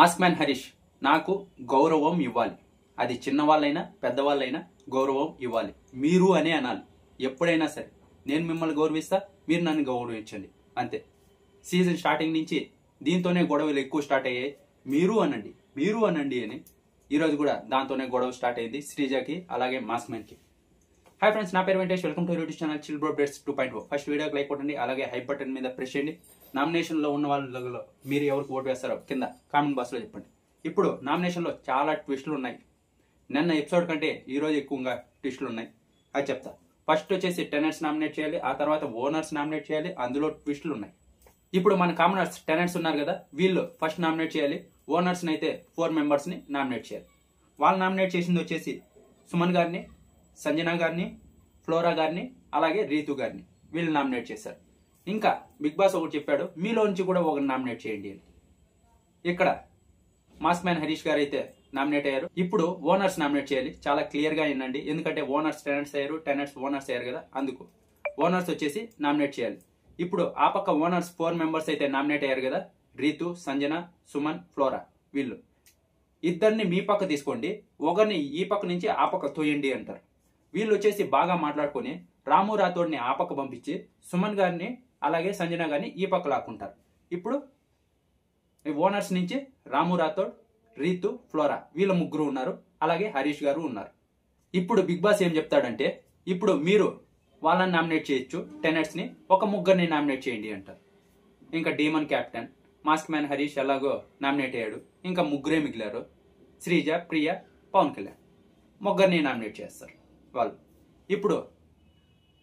Mask man Harish నాకు గౌరవం ఇవ్వాలి. అది చిన్నవాళ్ళైనా పెద్దవాళ్ళైనా గౌరవం ఇవ్వాలి. మీరు అనే అనాలి. ఎప్పుడైనా సరే నేను మిమ్మల్ని గౌరవిస్తా, మీరు నన్ను గౌరవించండి, అంతే. సీజన్ స్టార్టింగ్ నుంచి దీంతోనే గొడవలు ఎక్కువ స్టార్ట్ అయ్యాయి. మీరు అనండి అని ఈరోజు కూడా దాంతోనే గొడవ స్టార్ట్ అయింది శ్రీజకి అలాగే మాస్క్ మ్యాన్ కి. హాయ్ ఫ్రెండ్స్, నా పేరు Venkatesh. Welcome to YouTube channel chill bro updates 2.0. First వీడియోకి లైక్ కొట్టండి, అలాగే హై బటన్ మీద ప్రెస్ చేయండి. నామినేషన్ లో ఉన్న వాళ్ళలో మీరు ఎవరికి ఓటు వేస్తారో కింద కామెంట్ బాక్స్ లో చెప్పండి. ఇప్పుడు నామినేషన్ లో చాలా ట్విస్టులు ఉన్నాయి. నిన్న ఎపిసోడ్ కంటే ఈ రోజు ఎక్కువగా ట్విస్టులు ఉన్నాయి, అది చెప్తా. ఫస్ట్ వచ్చేసి టెనెంట్స్ నామినేట్ చేయాలి, ఆ తర్వాత ఓనర్స్ నామినేట్ చేయాలి. అందులో ట్విస్టులు ఉన్నాయి. ఇప్పుడు మన కామనర్స్ టెనెంట్స్ ఉన్నారు కదా, వీళ్ళు ఫస్ట్ నామినేట్ చేయాలి. ఓనర్స్ అయితే 4 మెంబర్స్ ని నామినేట్ చేయాలి. వాళ్ళు నామినేట్ చేసింది వచ్చేసి సుమన్ గారిని, సంజన గారిని, ఫ్లోరా గారిని, అలాగే రీతు గారిని వీళ్ళు నామినేట్ చేశారు. ఇంకా బిగ్ బాస్ ఒకటి చెప్పాడు, మీలో నుంచి కూడా ఒకరిని నామినేట్ చేయండి అని. ఇక్కడ మాస్క్ మ్యాన్ హరీష్ గారు అయితే నామినేట్ అయ్యారు. ఇప్పుడు ఓనర్స్ నామినేట్ చేయాలి. చాలా క్లియర్ గా వినండి, ఎందుకంటే ఓనర్స్ టెనెంట్స్ అయ్యారు, టెనెంట్స్ ఓనర్స్ అయ్యారు కదా, అందుకు ఓనర్స్ వచ్చేసి నామినేట్ చేయాలి. ఇప్పుడు ఆ పక్క ఓనర్స్ 4 మెంబర్స్ అయితే నామినేట్ అయ్యారు కదా, రీతు, సంజన, సుమన్, ఫ్లోరా. వీళ్ళు ఇద్దరిని మీ పక్క తీసుకోండి, ఒకరిని ఈ పక్క నుంచి ఆ పక్క తోయండి అంటారు. వీళ్ళు వచ్చేసి బాగా మాట్లాడుకుని రాము రాథోడ్ని ఆ పక్క పంపించి సుమన్ గారిని అలాగే సంజన గారిని ఈ పక్క లాక్కుంటారు. ఇప్పుడు ఓనర్స్ నుంచి రాము రాథోడ్, రీతు, ఫ్లోరా వీళ్ళ ముగ్గురు ఉన్నారు, అలాగే హరీష్ గారు ఉన్నారు. ఇప్పుడు బిగ్ బాస్ ఏం చెప్తాడంటే, ఇప్పుడు మీరు వాళ్ళని నామినేట్ చేయొచ్చు, టెనెంట్స్ ని ఒక ముగ్గురిని నామినేట్ చేయండి అంటారు. ఇంకా demon captain mask man Harish ఎలాగో నామినేట్ అయ్యాడు. ఇంకా ముగ్గురే మిగిలారు, శ్రీజ, ప్రియ, పవన్ కళ్యాణ్. ముగ్గురిని నామినేట్ చేస్తారు వాళ్ళు. ఇప్పుడు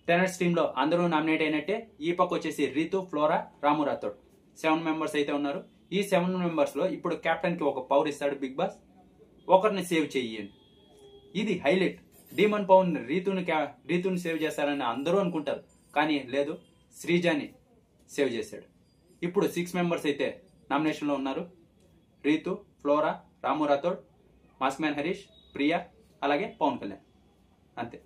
టెనెంట్స్ టీమ్ లో అందరూ నామినేట్ అయినట్టే. ఈ పక్క వచ్చేసి రీతు, ఫ్లోరా, రాము రాథోడ్ 7 మెంబర్స్ అయితే ఉన్నారు. ఈ 7 మెంబర్స్ లో ఇప్పుడు కెప్టెన్ కి ఒక పవర్ ఇస్తాడు బిగ్ బాస్, ఒకరిని సేవ్ చెయ్యండి. ఇది హైలైట్. డీమన్ పవన్ రీతుని సేవ్ చేస్తారని అందరూ అనుకుంటారు, కానీ లేదు, శ్రీజాని సేవ్ చేశాడు. ఇప్పుడు 6 మెంబర్స్ అయితే నామినేషన్ లో ఉన్నారు. రీతు, ఫ్లోరా, రాము రాథోడ్, మాస్క్ మ్యాన్ హరీష్, ప్రియా, అలాగే పవన్ కళ్యాణ్, అంతే.